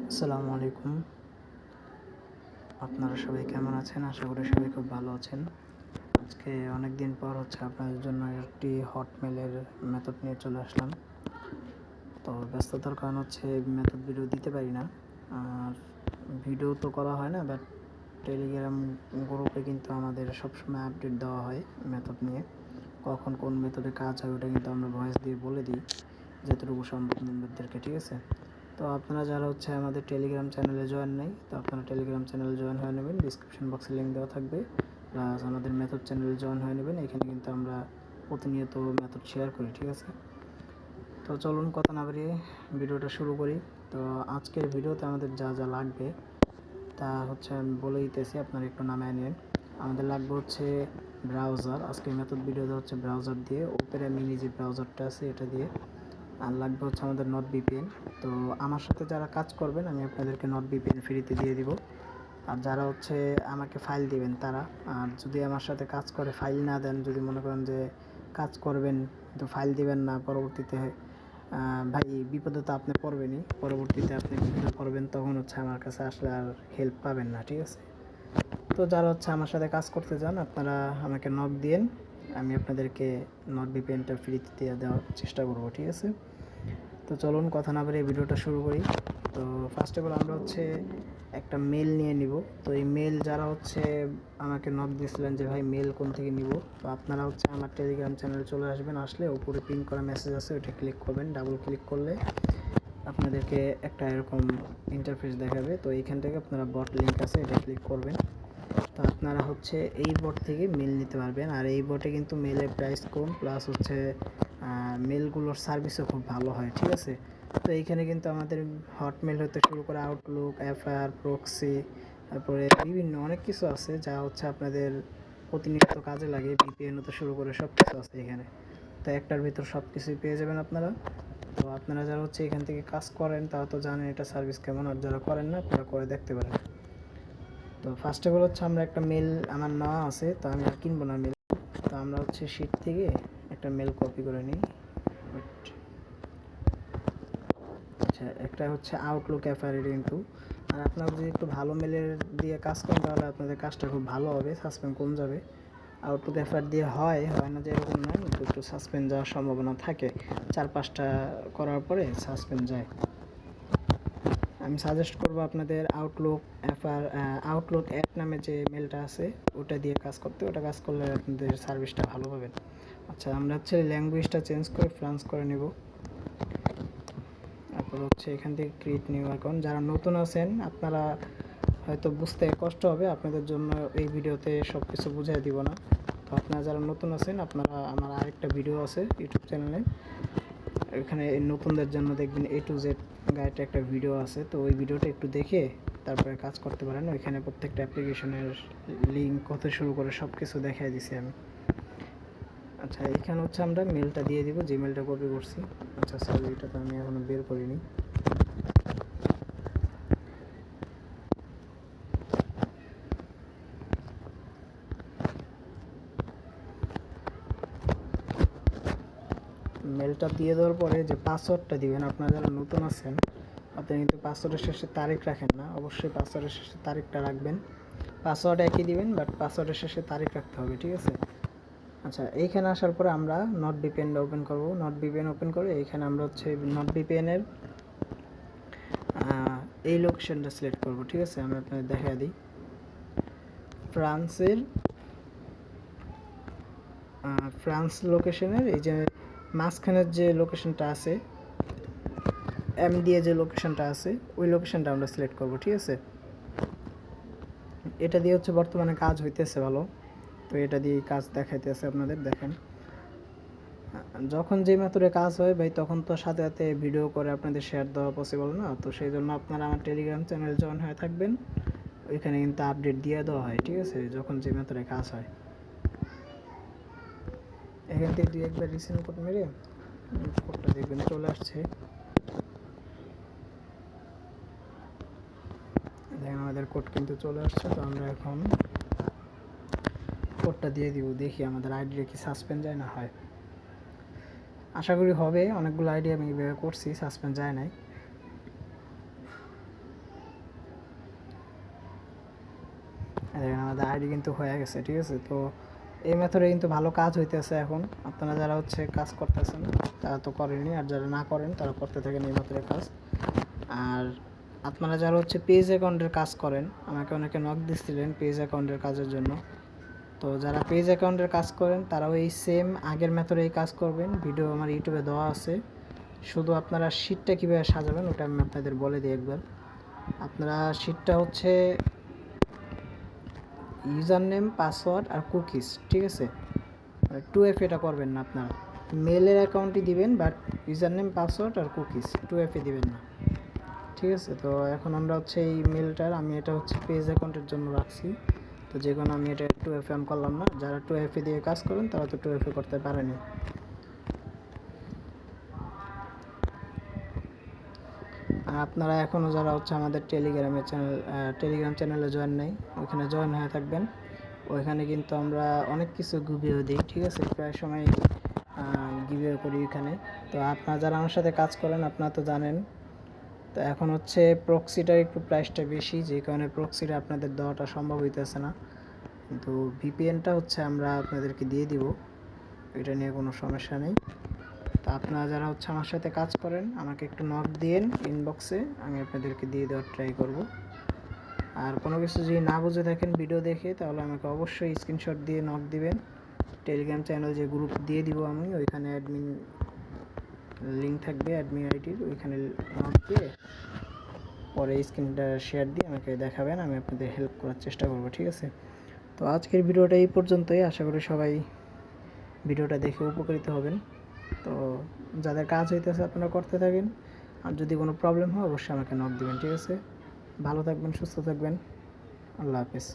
আসসালামু আলাইকুম। আপনারা সবাই কেমন আছেন? আশা করি সবাই খুব ভালো আছেন। আজকে অনেক দিন পর আপনাদের জন্য একটি হটমেলের মেথড নিয়ে চলে আসলাম। তো ব্যস্ততার কারণ মেথড ভিডিও দিতে পারি না। আর ভিডিও তো করা হয় না, বাট টেলিগ্রাম গ্রুপে কিন্তু আমাদের সবসময় আপডেট দেওয়া হয় মেথড নিয়ে। কখন কোন মেথডে কাজ হয় ওটা কিন্তু আমরা ভয়েস দিয়ে বলে দিই যতটুকু সম্ভব মেম্বারদেরকে, ঠিক আছে? তো আপনারা যারা আমাদের টেলিগ্রাম চ্যানেলে জয়েন নেই, তো আপনারা টেলিগ্রাম চ্যানেলে জয়েন হয়ে নেবেন। ডিসক্রিপশন বক্সে লিঙ্ক দেওয়া থাকবে। প্লাস আমাদের মেথড চ্যানেলে জয়েন হয়ে নেবেন। এখানে কিন্তু আমরা প্রতিনিয়ত মেথড শেয়ার করি, ঠিক আছে? তো চলুন কথা না বাড়িয়ে ভিডিওটা শুরু করি। তো আজকের ভিডিওতে আমাদের যা যা লাগবে তা আমি বলে দিতেছি, আপনারা একটু নামায় নিন। আমাদের লাগবে ব্রাউজার। আজকের মেথড ভিডিওতে ব্রাউজার দিয়ে, ওপেরা মিনি যে ব্রাউজারটা আছে এটা দিয়ে। আর লাগবে আমাদের নট ভিপিএন। তো আমার সাথে যারা কাজ করবেন আমি আপনাদেরকে নট ভিপিএন ফ্রিতে দিয়ে দিব। আর যারা আমাকে ফাইল দিবেন তারা, আর যদি আমার সাথে কাজ করে ফাইল না দেন, যদি মনে করেন যে কাজ করবেন কিন্তু ফাইল দিবেন না, পরবর্তীতে ভাই বিপদে তো আপনি পড়বেনই, পরবর্তীতে আপনি বিপদে পড়বেন, তখন আমার কাছে আসলে আর হেল্প পাবেন না, ঠিক আছে? তো যারা আমার সাথে কাজ করতে চান আপনারা আমাকে নক দিয়েন, আমি আপনাদেরকে নট ভিপিএনটা ফ্রিতে দিয়ে দেওয়ার চেষ্টা করব, ঠিক আছে? তো চলুন কথা না বলে ভিডিওটা শুরু করি। তো ফার্স্ট অফ অল আমরা একটা মেল নিয়ে নিব। তো এই মেল যারা আমাকে নক দিয়েছিলেন যে ভাই মেল কোন থেকে নিব, তো আপনারা আমার টেলিগ্রাম চ্যানেলে চলে আসবেন। আসলে উপরে পিন করা মেসেজ আছে, ওইটা ক্লিক করবেন। ডাবল ক্লিক করলে আপনাদেরকে একটা এরকম ইন্টারফেস দেখাবে। তো এইখান থেকে আপনারা বট লিঙ্ক আছে, এটা ক্লিক করবেন। তো আপনারা এই বট থেকে মেল নিতে পারবেন। আর এই বটে কিন্তু মেলের প্রাইস কম, প্লাস মেলগুলোর সার্ভিসও খুব ভালো হয়, ঠিক আছে? তো এইখানে কিন্তু আমাদের হটমেল হতে শুরু করে আউটলুক, এফআইআর, প্রক্সি, তারপরে বিভিন্ন অনেক কিছু আছে যা আপনাদের প্রতিনিয়ত কাজে লাগে। ভিপিএন হতে শুরু করে সব কিছু আছে এখানে। তো একটার ভিতর সব কিছুই পেয়ে যাবেন আপনারা। তো আপনারা যারা এখান থেকে কাজ করেন তারা তো জানেন এটা সার্ভিস কেমন, আর যারা করেন না আপনারা করে দেখতে পারেন। তো ফার্স্ট অফ অল আমরা একটা মেল আমার নেওয়া আছে, তো আমি আর কিনবো না মেল। তো আমরা শিট থেকে একটা মেল কপি করে নিই। আচ্ছা, একটা আউটলুক এফআইআর কিন্তু। আর আপনারা যদি একটু ভালো মেলের দিয়ে কাজ করেন তাহলে আপনাদের কাজটা খুব ভালো হবে, সাসপেন্ড কম যাবে। আউটলুক এফআইআর দিয়ে হয় না যে এরকম নয়, কিন্তু একটু সাসপেন্ড যাওয়ার সম্ভাবনা থাকে। 4-5টা করার পরে সাসপেন্ড যায়। আমি সাজেস্ট করবো আপনাদের আউটলুক অ্যাড নামে যে মেলটা আছে ওটা দিয়ে কাজ করতে। ওটা কাজ করলে আপনাদের সার্ভিসটা ভালো পাবেন। আচ্ছা, আমরা ল্যাঙ্গুয়েজটা চেঞ্জ করে ফ্রান্স করে নেব। তারপর এখান থেকে ক্রিয়েট নিউ অ্যাকাউন্ট। যারা নতুন আছেন আপনারা হয়তো বুঝতে কষ্ট হবে, আপনাদের জন্য এই ভিডিওতে সব কিছু বুঝিয়ে দিব না। তো আপনারা যারা নতুন আছেন আপনারা, আমার আরেকটা ভিডিও আছে ইউটিউব চ্যানেলে, এখানে নতুনদের জন্য দেখবেন A to Z গাইডে একটা ভিডিও আছে। তো ওই ভিডিওটা একটু দেখে তারপরে কাজ করতে পারেন। ওইখানে প্রত্যেকটা অ্যাপ্লিকেশনের লিঙ্ক হতে শুরু করে সব কিছু দেখাই দিছি আমি। আচ্ছা, এখানে আমরা মেলটা দিয়ে দিব, যে মেলটা কপি করছি। আচ্ছা সরি, এটা তো আমি এখনো বের করিনি। মেলটা দিয়ে দেওয়ার পরে যে পাসওয়ার্ডটা দিবেন, আপনারা যারা নতুন আছেন আপনারা কিন্তু পাসওয়ার্ডের শেষে তারিখ রাখেন না, অবশ্যই পাসওয়ার্ডের শেষে তারিখটা রাখবেন। পাসওয়ার্ড একই দিবেন, বাট পাসওয়ার্ডের শেষে তারিখ রাখতে হবে, ঠিক আছে? আচ্ছা, এইখানে আসার পরে আমরা নট ভিপিএনটা ওপেন করব। নট ভিপিএন ওপেন করে এইখানে আমরা নট ভিপিএনের এই লোকেশনটা সিলেক্ট করব, ঠিক আছে? আমি আপনাদের দেখা দিই। ফ্রান্স লোকেশনের এই যে মাঝখানের যে লোকেশনটা আছে, এম দিয়ে যে লোকেশনটা আছে, ওই লোকেশনটা আমরা সিলেক্ট করব, ঠিক আছে? এটা দিয়ে বর্তমানে কাজ হইতেছে ভালো। তো এটা দিয়ে কাজ দেখাইতেছে আপনাদের, দেখেন। যখন যে মেথডে কাজ হয় ভাই, তখন তো সাথে সাথে ভিডিও করে আপনাদের শেয়ার দেওয়া পসিবল না। তো সেই জন্য আপনারা আমার টেলিগ্রাম চ্যানেল জয়েন হয়ে থাকবেন। ওইখানে কিন্তু আপডেট দিয়ে দেওয়া হয়, ঠিক আছে, যখন যে মেথডে কাজ হয়। এখান থেকে 2-1 বার রিসেন্ট কোড মেরে কোডটা দেখবেন চলে আসছে। দেখেন আমাদের কোড কিন্তু চলে আসছে। তো আমরা এখন কোডটা দিয়ে দিব, দেখি আমাদের আইডিটা কি সাসপেন্ড যায় না হয়। আশা করি হবে, অনেকগুলো আইডি আমি এইভাবে করছি, সাসপেন্ড যায় নাই। দেখেন আমাদের আইডি কিন্তু হয়ে গেছে, ঠিক আছে। তো এই মেথডে কিন্তু ভালো কাজ হইতেছে এখন। আপনারা যারা হচ্ছে কাজ করতেছেন তারা তো করেনই, আর যারা না করেন তারা করতে থাকেন এই মেথডে কাজ। আর আপনারা যারা হচ্ছে পেজ অ্যাকাউন্টের কাজ করেন, আমাকে অনেকে নক দিচ্ছিলেন পেজ অ্যাকাউন্টের কাজের জন্য। তো যারা পেজ অ্যাকাউন্টের কাজ করেন তারাও এই সেম আগের মেথডেই কাজ করবেন, ভিডিও আমার ইউটিউবে দেওয়া আছে। শুধু আপনারা শিটটা কীভাবে সাজাবেন ওটা আমি আপনাদের বলে দিই একবার। আপনারা শিটটা হচ্ছে ইউজার নেম, পাসওয়ার্ড আর কুকিজ, ঠিক আছে। 2FA এটা করবেন না, আপনারা মেলের অ্যাকাউন্টই দিবেন, বাট ইউজার নেম, পাসওয়ার্ড আর কুকিজ 2FA দিবেন না, ঠিক আছে। তো এখন আমরা হচ্ছে এই মেলটার, আমি এটা হচ্ছে পেজ অ্যাকাউন্টের জন্য রাখছি। তো যে কোনো আমি এটা 2FA অন করলাম না। যারা 2FA দিয়ে কাজ করেন তারা তো 2FA করতে পারেনি। আর আপনারা এখনও যারা হচ্ছে আমাদের টেলিগ্রাম চ্যানেলে জয়েন নেই, ওইখানে জয়েন হয়ে থাকবেন। ওইখানে কিন্তু আমরা অনেক কিছু গিভওয়ে দিই, ঠিক আছে। প্রায় সময় গিভওয়ে করি ওইখানে। তো আপনারা যারা আমার সাথে কাজ করেন আপনারা তো জানেন। তো এখন হচ্ছে প্রক্সিটার একটু প্রাইসটা বেশি, যে কারণে প্রক্সিটা আপনাদের দেওয়াটা সম্ভব হইতেছে না, কিন্তু ভিপিএনটা হচ্ছে আমরা আপনাদেরকে দিয়ে দিব, এটা নিয়ে কোনো সমস্যা নেই। তো আপনারা যারা হচ্ছে আমার সাথে কাজ করেন আমাকে একটু নক দিয়েন ইনবক্সে, আমি আপনাদেরকে দিয়ে দেওয়ার ট্রাই করব। আর কোনো কিছু যদি না বুঝে থাকেন ভিডিও দেখে, তাহলে আমাকে অবশ্যই স্ক্রিনশট দিয়ে নক দিবেন। টেলিগ্রাম চ্যানেল যে গ্রুপ দিয়ে দিব আমি, ওইখানে অ্যাডমিন লিঙ্ক থাকবে, অ্যাডমিন আইডির, ওইখানে নক দিয়ে পরে স্ক্রিনটা শেয়ার দিয়ে আমাকে দেখাবেন, আমি আপনাদের হেল্প করার চেষ্টা করব, ঠিক আছে। তো আজকের ভিডিওটা এই পর্যন্তই। আশা করি সবাই ভিডিওটা দেখে উপকৃত হবেন। তো যাদের কাজ হইতেছে আপনারা করতে থাকেন, আর যদি কোনো প্রবলেম হয় অবশ্যই আমাকে নক দিবেন, ঠিক আছে। ভালো থাকবেন, সুস্থ থাকবেন, আল্লাহ হাফেজ।